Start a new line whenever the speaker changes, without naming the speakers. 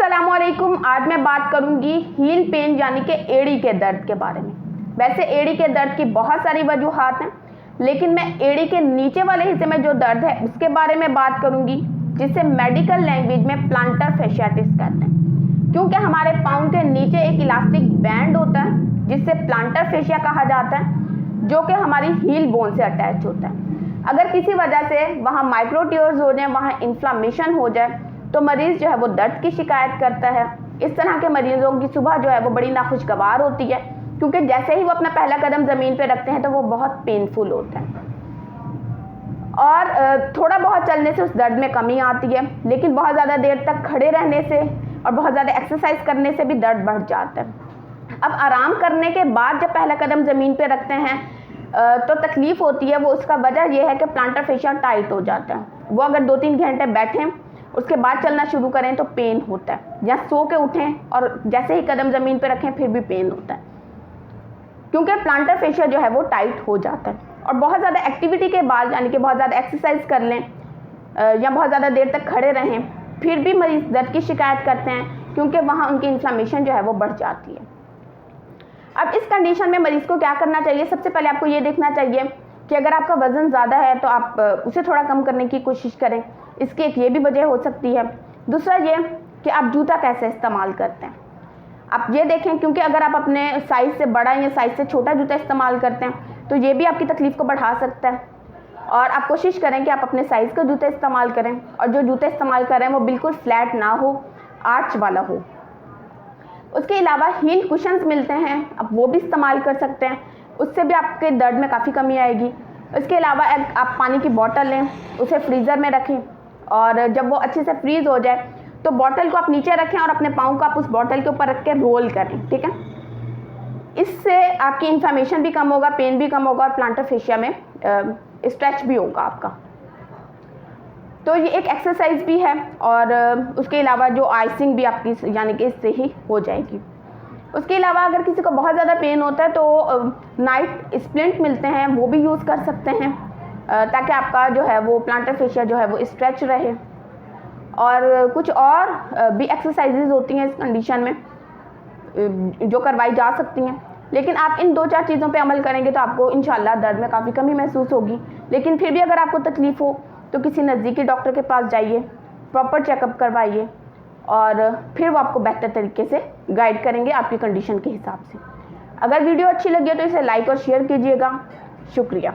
अस्सलाम वालेकुम। आज मैं बात करूंगी हील पेन यानी कि एड़ी के दर्द के बारे में। वैसे एड़ी के दर्द की बहुत सारी वजूहात हैं, लेकिन मैं एड़ी के नीचे वाले हिस्से में जो दर्द है उसके बारे में बात करूंगी, जिसे मेडिकल लैंग्वेज में प्लांटर फैशियाटिस कहते हैं। क्योंकि हमारे पाँव के नीचे एक इलास्टिक बैंड होता है जिससे प्लांटर फेशिया कहा जाता है, जो कि हमारी हील बोन से अटैच होता है। अगर किसी वजह से वहाँ माइक्रोट्यूर्स हो जाए, वहाँ इन्फ्लामेशन हो जाए, तो मरीज़ जो है वो दर्द की शिकायत करता है। इस तरह के मरीज़ों की सुबह जो है वो बड़ी नाखुशगवार होती है, क्योंकि जैसे ही वो अपना पहला कदम ज़मीन पे रखते हैं तो वो बहुत पेनफुल होता है और थोड़ा बहुत चलने से उस दर्द में कमी आती है, लेकिन बहुत ज़्यादा देर तक खड़े रहने से और बहुत ज़्यादा एक्सरसाइज करने से भी दर्द बढ़ जाता है। अब आराम करने के बाद जब पहला कदम ज़मीन पे रखते हैं तो तकलीफ़ होती है। वो उसका वजह यह है कि प्लांटर फेशिया टाइट हो जाता है। वो अगर 2-3 घंटे बैठें उसके बाद चलना शुरू करें तो पेन होता है, या सो के उठें और जैसे ही कदम ज़मीन पे रखें फिर भी पेन होता है, क्योंकि प्लांटर फेशिया जो है वो टाइट हो जाता है। और बहुत ज़्यादा एक्टिविटी के बाद, यानी कि बहुत ज़्यादा एक्सरसाइज कर लें या बहुत ज़्यादा देर तक खड़े रहें, फिर भी मरीज़ दर्द की शिकायत करते हैं, क्योंकि वहाँ उनकी इन्फ्लामेशन जो है वो बढ़ जाती है। अब इस कंडीशन में मरीज़ को क्या करना चाहिए? सबसे पहले आपको ये देखना चाहिए कि अगर आपका वज़न ज़्यादा है तो आप उसे थोड़ा कम करने की कोशिश करें। इसकी एक ये भी वजह हो सकती है। दूसरा ये कि आप जूता कैसे इस्तेमाल करते हैं। आप ये देखें, क्योंकि अगर आप अपने साइज़ से बड़ा या साइज़ से छोटा जूता इस्तेमाल करते हैं तो ये भी आपकी तकलीफ़ को बढ़ा सकता है। और आप कोशिश करें कि आप अपने साइज़ का जूता इस्तेमाल करें, और जो जूते इस्तेमाल करें वो बिल्कुल फ्लैट ना हो, आर्च वाला हो। उसके अलावा हील कुशन्स मिलते हैं, आप वो भी इस्तेमाल कर सकते हैं, उससे भी आपके दर्द में काफ़ी कमी आएगी। इसके अलावा आप पानी की बोतल लें, उसे फ्रीज़र में रखें, और जब वो अच्छे से फ्रीज़ हो जाए तो बोतल को आप नीचे रखें और अपने पाँव को आप उस बोतल के ऊपर रख के रोल करें, ठीक है। इससे आपकी इन्फ्लेमेशन भी कम होगा, पेन भी कम होगा और प्लांटर फेशिया में स्ट्रेच भी होगा आपका। तो ये एक एक्सरसाइज भी है, और उसके अलावा जो आइसिंग भी आपकी यानी कि इससे ही हो जाएगी। उसके अलावा अगर किसी को बहुत ज़्यादा पेन होता है तो नाइट स्प्लिंट मिलते हैं, वो भी यूज़ कर सकते हैं, ताकि आपका जो है वो प्लांटर फेशिया जो है वो स्ट्रेच रहे। और कुछ और भी एक्सरसाइजेज होती हैं इस कंडीशन में जो करवाई जा सकती हैं, लेकिन आप इन 2-4 चीज़ों पे अमल करेंगे तो आपको इंशाल्लाह दर्द में काफ़ी कमी महसूस होगी। लेकिन फिर भी अगर आपको तकलीफ़ हो तो किसी नज़दीकी डॉक्टर के पास जाइए, प्रॉपर चेकअप करवाइए, और फिर वो आपको बेहतर तरीके से गाइड करेंगे आपकी कंडीशन के हिसाब से। अगर वीडियो अच्छी लगी हो तो इसे लाइक और शेयर कीजिएगा। शुक्रिया।